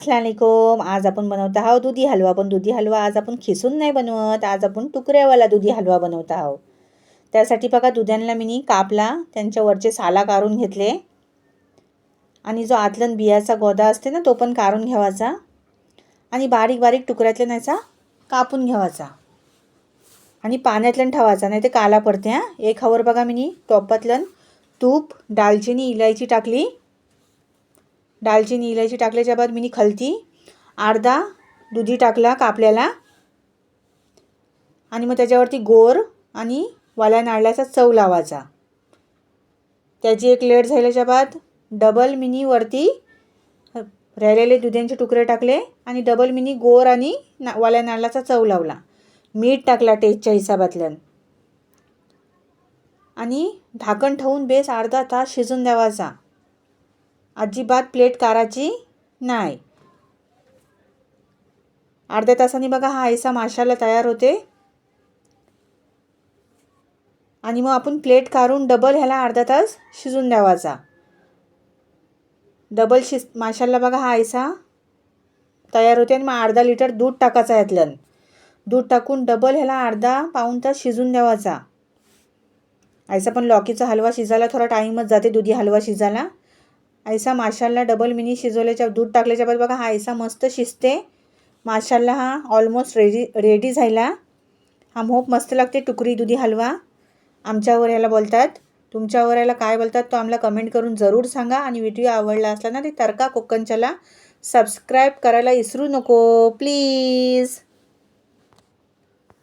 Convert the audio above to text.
अस्सलामुअलैकुम. आज आपण बनवत आहोत दुधी हलवा. पण दुधी हलवा आज आपण खिसून नाही बनवत, आज आपण तुकड्यावाला दुधी हलवा बनवत आहोत. त्यासाठी बघा दुध्यांना मी कापला, त्यांच्या वरचे साला काढून घेतले आणि जो आतलन बियाचा गोदा असते ना तो पण काढून घ्यावाचा आणि बारीक बारीक तुकड्यातल्या नाहीचा कापून घ्यावाचा आणि पाण्यातलन ठेवायचा, नाही ते काला पडते. एक हवर बघा मी टोपातलन तूप, दालचिनी, इलायची टाकली. दालचिनी इलायची टाकल्याच्या बाद मी खलती अर्धा दुधी टाकला कापल्याला आणि मग त्याच्यावरती गोर आणि वाल्या नारळाचा चव लावायचा. त्याची एक लेअर झाल्याच्या बाद डबल मिनी वरती राहिलेले दुधांचे तुकडे टाकले आणि डबल मिनी गोर आणि वाल्या नारळाचा चव लावला. मीठ टाकला टेस्टच्या हिसाबातल्यान आणि झाकण ठेवून बेस अर्धा तास शिजून द्यावाचा. अजिबात प्लेट काढायची नाही. अर्ध्या तासाने बघा हा ऐसा मसाला तयार होते आणि मग आपण प्लेट काढून डबल ह्याला अर्धा तास शिजून द्यावाचा. डबल मसाला बघा हा ऐसा तयार होते आणि मग अर्धा लिटर दूध टाकायचं यातलं. दूध टाकून डबल ह्याला अर्धा पाऊण तास शिजून द्यावाचा. ऐसा पण लौकीचा हलवा शिजायला थोडा टाईमच जाते दुधी हलवा शिजायला. ऐसा माशाला डबल मिनी शिजवल्याच्या दूध टाकल्याच्या बाद बघा हा ऐसा मस्त शिजते. माशाला हा ऑलमोस्ट रेडी झाला. हा खूप मस्त लागते टुकरी दुधी हलवा. आमच्यावर याला बोलतात, तुमच्यावर याला काय बोलतात तो आम्हाला कमेंट करून जरूर सांगा. आणि व्हिडिओ आवडला असला ना ते तर्का कोकणच्याला सबस्क्राईब करायला विसरू नको प्लीज.